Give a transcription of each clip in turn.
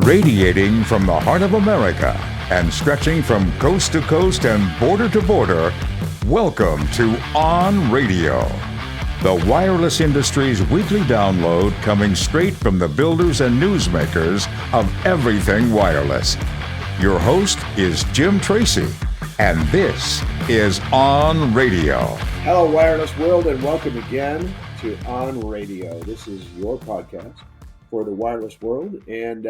Radiating from the heart of America and stretching from coast to coast and border to border, welcome to OnRadio, the wireless industry's weekly download coming straight from the builders and newsmakers of everything wireless. Your host is Jim Tracy, and this is OnRadio. Hello, wireless world, and welcome again to OnRadio. This is your podcast for the wireless world, and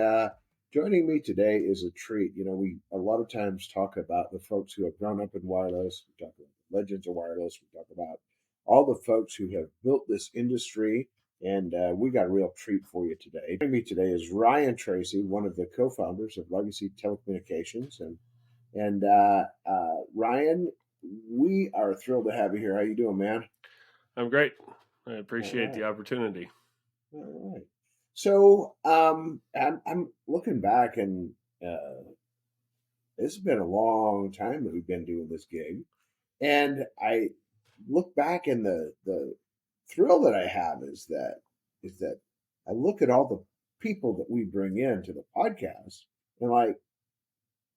joining me today is a treat. You know, we a lot of times talk about the folks who have grown up in wireless. We talk about the legends of wireless. We talk about all the folks who have built this industry, and we got a real treat for you today. Joining me today is Ryan Tracy, one of the co-founders of Legacy Telecommunications, and Ryan, we are thrilled to have you here. How you doing, man? I'm great. I appreciate the opportunity. All right. So I'm looking back, and it's been a long time that we've been doing this gig, and I look back, and the thrill that I have is that I look at all the people that we bring in to the podcast, and like,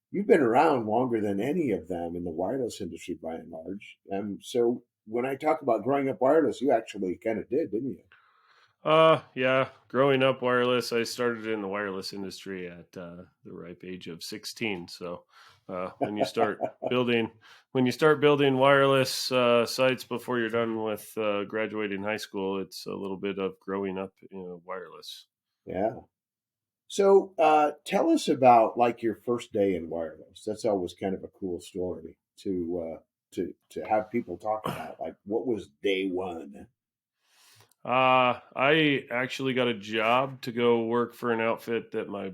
you've been around longer than any of them in the wireless industry by and large. And so when I talk about growing up wireless, you actually kind of did, didn't you? Yeah. Growing up wireless, I started in the wireless industry at the ripe age of 16. So when you start building wireless sites before you're done with graduating high school, it's a little bit of growing up in wireless. Yeah. So tell us about like your first day in wireless. That's always kind of a cool story to have people talk about. Like, what was day one? I actually got a job to go work for an outfit that my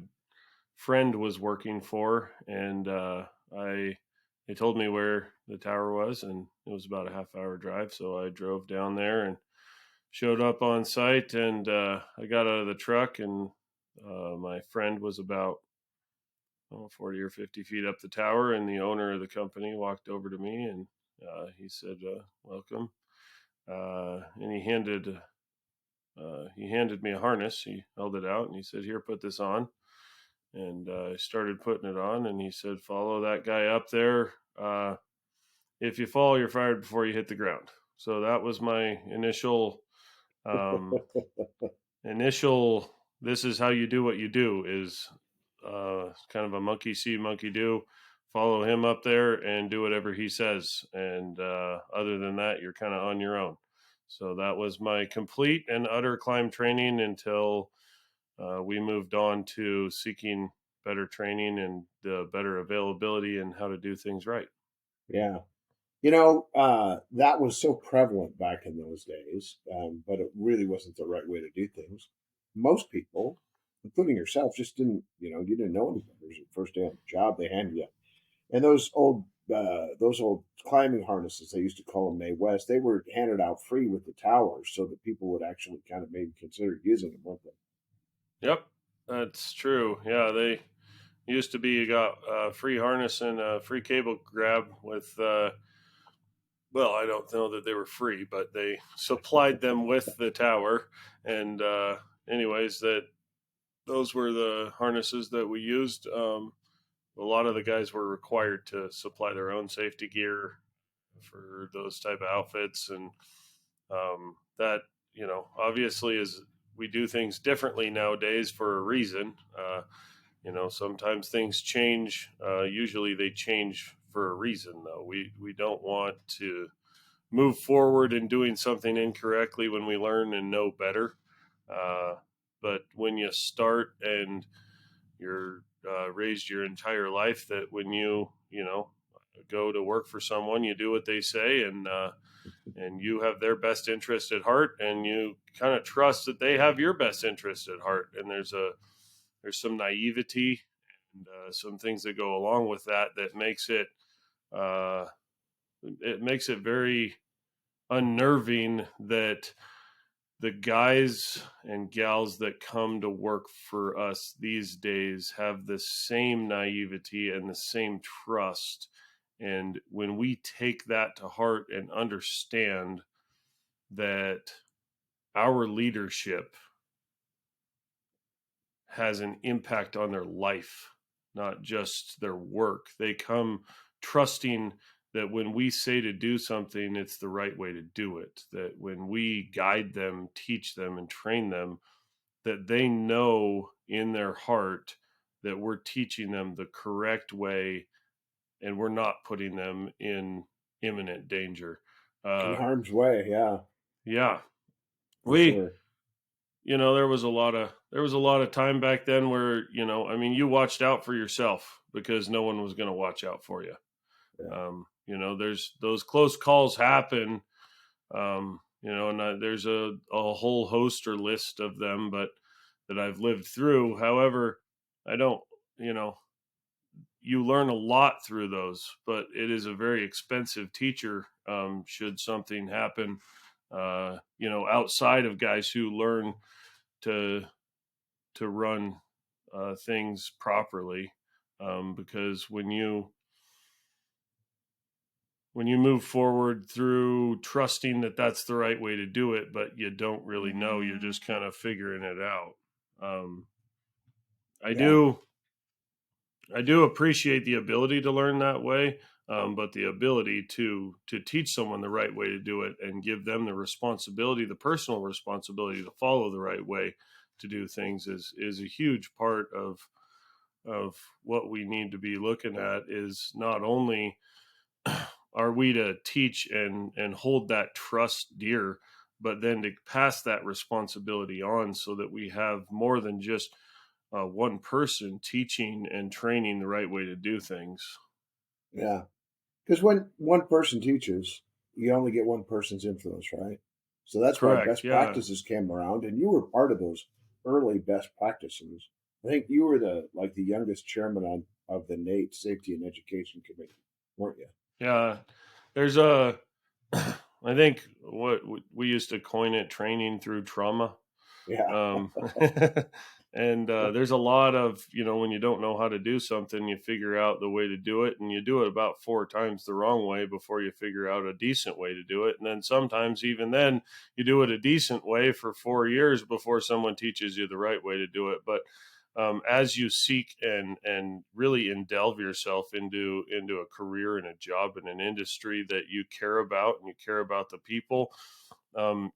friend was working for, and they told me where the tower was, and it was about a half-hour drive. So I drove down there and showed up on site, and I got out of the truck, and my friend was about 40 or 50 feet up the tower, and the owner of the company walked over to me, and he said, "Welcome," and he handed me a harness. He held it out and he said, "Here, put this on." And I started putting it on, and he said, "Follow that guy up there. If you fall, you're fired before you hit the ground." So that was my initial, this is how you do what you do, is kind of a monkey see, monkey do. Follow him up there and do whatever he says. And other than that, you're kind of on your own. So that was my complete and utter climb training until we moved on to seeking better training and the better availability and how to do things right. Yeah. You know, that was so prevalent back in those days, but it really wasn't the right way to do things. Most people, including yourself, just didn't, you didn't know any better. It was your first day on the job, they handed you. And those old climbing harnesses, they used to call them May West, they were handed out free with the towers so that people would actually kind of maybe consider using them, weren't they? Yep, that's true. Yeah, they used to be, you got a free harness and a free cable grab with, well, I don't know that they were free, but they supplied them with the tower. And anyways, those were the harnesses that we used. A lot of the guys were required to supply their own safety gear for those type of outfits. And that, obviously we do things differently nowadays for a reason. Sometimes things change. Usually they change for a reason, though. We don't want to move forward in doing something incorrectly when we learn and know better. But when you start and you're raised your entire life that when you go to work for someone, you do what they say, and you have their best interest at heart, and you kind of trust that they have your best interest at heart. And there's some naivety and some things that go along with that makes it very unnerving that the guys and gals that come to work for us these days have the same naivety and the same trust. And when we take that to heart and understand that our leadership has an impact on their life, not just their work. They come trusting that when we say to do something, it's the right way to do it. That when we guide them, teach them, and train them, that they know in their heart that we're teaching them the correct way and we're not putting them in imminent danger. In Uh, harm's way, yeah, yeah, for we, sure. there was a lot of time back then where, I mean, you watched out for yourself because no one was going to watch out for you. Yeah, There's those close calls happen, and there's a whole host or list of them, but that I've lived through. However, I don't, you know, you learn a lot through those, but it is a very expensive teacher. Should something happen, outside of guys who learn to run things properly, because when you move forward through trusting that that's the right way to do it, but you don't really know, you're just kind of figuring it out. Um, I yeah, do I do appreciate the ability to learn that way, but the ability to teach someone the right way to do it and give them the responsibility, the personal responsibility to follow the right way to do things is a huge part of what we need to be looking at. Is not only are we to teach and hold that trust dear, but then to pass that responsibility on so that we have more than just one person teaching and training the right way to do things. yeah. Because when one person teaches, you only get one person's influence, right? So that's why Correct. best Yeah. practices came around, and you were part of those early best practices. I think you were the youngest chairman of the NATE Safety and Education Committee, weren't you? Yeah. There's a, I think what we used to coin it, training through trauma. Yeah, Um, and there's a lot of, when you don't know how to do something, you figure out the way to do it, and you do it about 4 times the wrong way before you figure out a decent way to do it. And then sometimes, even then, you do it a decent way for 4 years before someone teaches you the right way to do it. But as you seek and really delve yourself into a career and a job in an industry that you care about and you care about the people,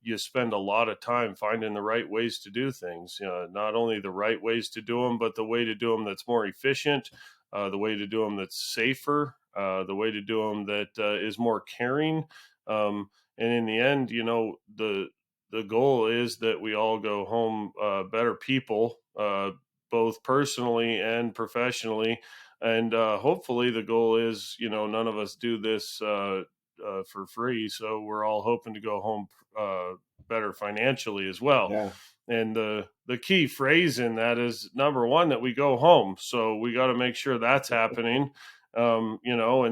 you spend a lot of time finding the right ways to do things. Not only the right ways to do them, but the way to do them that's more efficient, the way to do them that's safer, the way to do them that is more caring. And in the end, the goal is that we all go home better people, both personally and professionally. And hopefully, the goal is, none of us do this for free. So we're all hoping to go home uh, better financially as well. yeah, And the key phrase in that is, number one, that we go home. So we got to make sure that's happening. And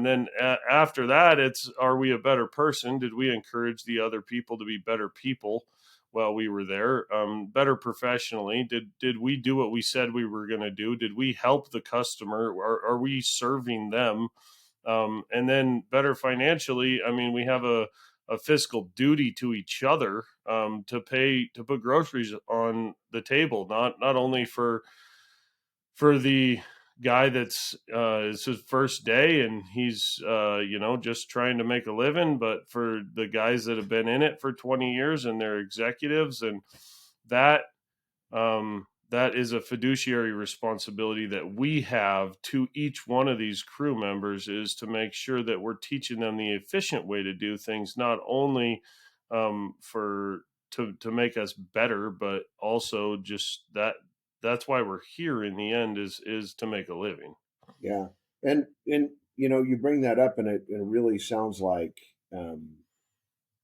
then after that, it's, are we a better person? Did we encourage the other people to be better people while we were there? Better professionally? Did we do what we said we were going to do? Did we help the customer? Are we serving them? And then better financially, I mean, we have a fiscal duty to each other, to put groceries on the table, not only for the guy that's it's his first day and he's just trying to make a living, but for the guys that have been in it for 20 years and they're executives. And that that is a fiduciary responsibility that we have to each one of these crew members, is to make sure that we're teaching them the efficient way to do things, not only for to make us better, but also just that's why we're here in the end, is to make a living. yeah. And you bring that up, and it really sounds like um,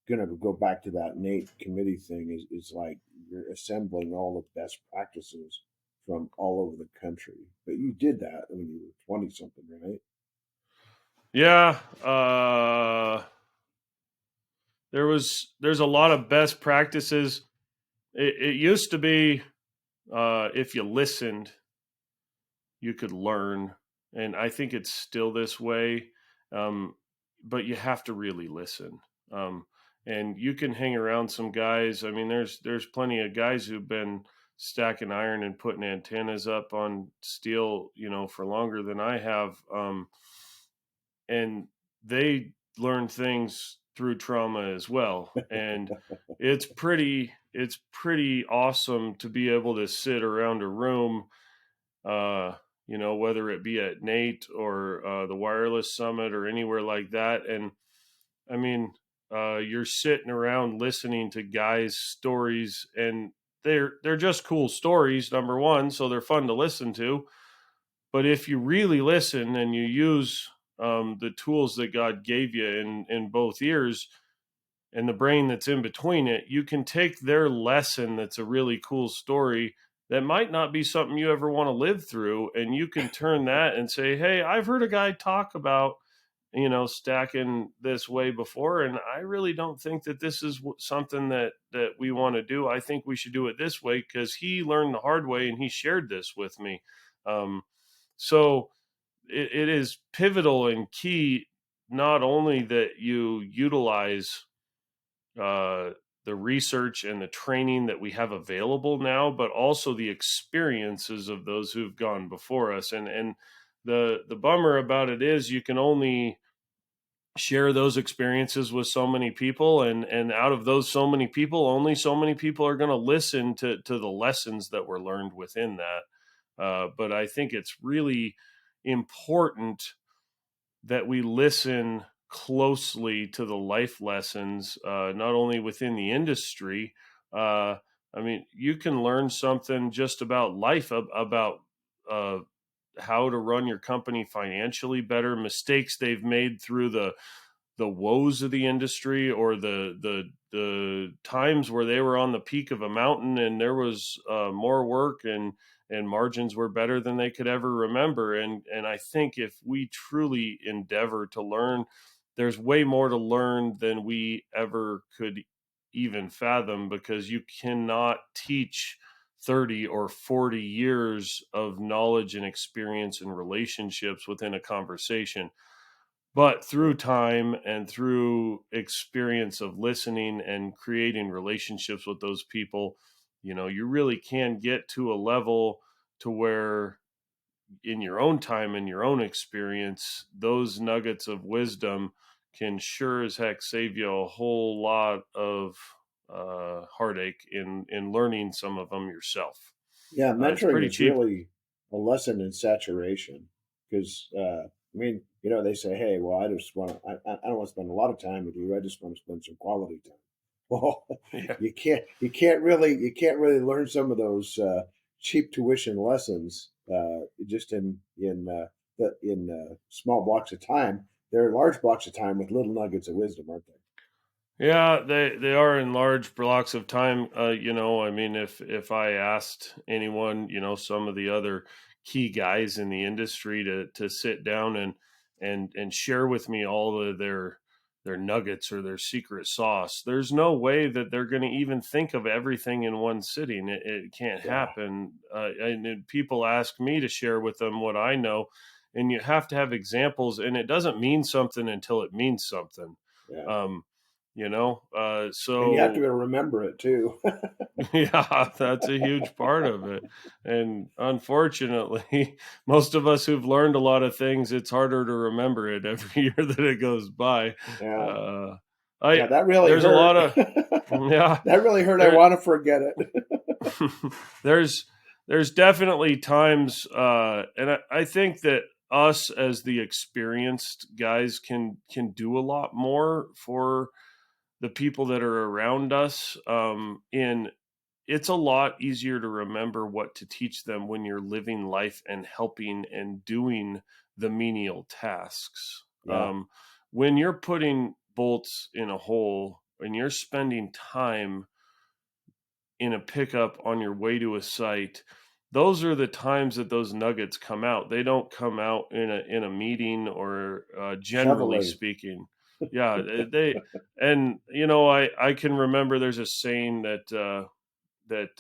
going to go back to that Nate committee thing. Is like you're assembling all the best practices from all over the country. But you did that when you were 20 something, right? Yeah, there's a lot of best practices. It used to be, if you listened, you could learn, and I think it's still this way. Um, but you have to really listen. Um, and you can hang around some guys. I mean, there's plenty of guys who've been stacking iron and putting antennas up on steel, for longer than I have. And they learn things through trauma as well. And it's pretty awesome to be able to sit around a room, uh, whether it be at Nate or the Wireless Summit or anywhere like that. And I mean, you're sitting around listening to guys' stories, and they're just cool stories, number one, so they're fun to listen to. But if you really listen and you use the tools that God gave you in both ears and the brain that's in between it, you can take their lesson that's a really cool story that might not be something you ever want to live through, and you can turn that and say, hey, I've heard a guy talk about stacking this way before, and I really don't think that this is something that we want to do. I think we should do it this way because he learned the hard way and he shared this with me. So it is pivotal and key, not only that you utilize uh, the research and the training that we have available now, but also the experiences of those who've gone before us. And the bummer about it is you can only share those experiences with so many people, and out of those so many people, only so many people are going to listen to the lessons that were learned within that. But I think it's really important that we listen closely to the life lessons, not only within the industry. I mean, you can learn something just about life, about uh, how to run your company financially better, mistakes they've made through the woes of the industry, or the times where they were on the peak of a mountain and there was more work, and margins were better than they could ever remember. And I think if we truly endeavor to learn, there's way more to learn than we ever could even fathom, because you cannot teach 30 or 40 years of knowledge and experience and relationships within a conversation. But through time and through experience of listening and creating relationships with those people, you really can get to a level to where, in your own time and your own experience, those nuggets of wisdom can sure as heck save you a whole lot of heartache in learning some of them yourself. Yeah, It's mentoring pretty is cheap. really a lesson in saturation because I mean, they say, "Hey, well, I just want to, I don't want to spend a lot of time with you. I just want to spend some quality time." Well, Yeah. you can't really learn some of those cheap tuition lessons just in small blocks of time. They're large blocks of time with little nuggets of wisdom, aren't they? Yeah, they are in large blocks of time. I mean, if I asked anyone, some of the other key guys in the industry to sit down and share with me all of their nuggets or their secret sauce, there's no way that they're going to even think of everything in one sitting. It can't Yeah, happen. And then people ask me to share with them what I know, and you have to have examples, and it doesn't mean something until it means something. yeah, Um, and you have to so be able to remember it too. yeah, that's a huge part of it. And unfortunately, most of us who've learned a lot of things, it's harder to remember it every year that it goes by. Yeah, Uh, yeah, I that really There's a hurt. lot of, yeah, That really hurt. I there want to forget it. there's there's definitely times, and I think that us as the experienced guys can do a lot more for the people that are around us. In It's a lot easier to remember what to teach them when you're living life and helping and doing the menial tasks. Yeah, When you're putting bolts in a hole and you're spending time in a pickup on your way to a site, those are the times that those nuggets come out. They don't come out in a meeting, or generally shoveling. speaking. Yeah, they and I can remember there's a saying that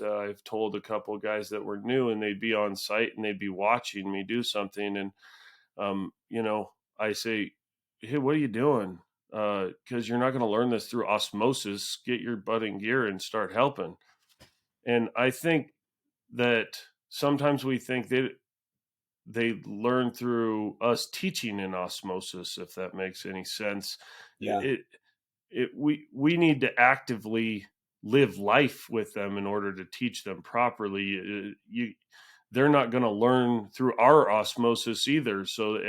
I've told a couple of guys that were new, and they'd be on site and they'd be watching me do something, and I say, "Hey, what are you doing? Because you're not going to learn this through osmosis. Get your butt in gear and start helping." And I think that sometimes we think that they learn through us teaching in osmosis, if that makes any sense. Yeah. We need to actively live life with them in order to teach them properly. They're not going to learn through our osmosis either. So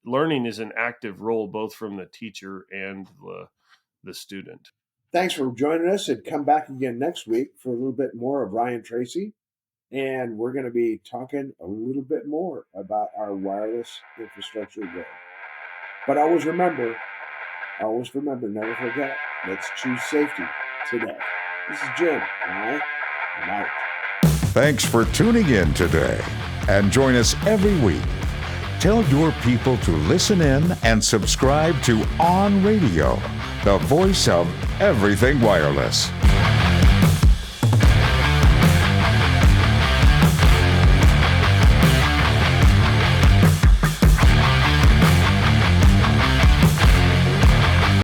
learning is an active role, both from the teacher and the student. Thanks for joining us, and come back again next week for a little bit more of Ryan Tracy. And we're going to be talking a little bit more about our wireless infrastructure there. But always remember, never forget, let's choose safety today. This is Jim, and I'm out. Thanks for tuning in today, and join us every week. Tell your people to listen in and subscribe to OnRadio, the voice of everything wireless.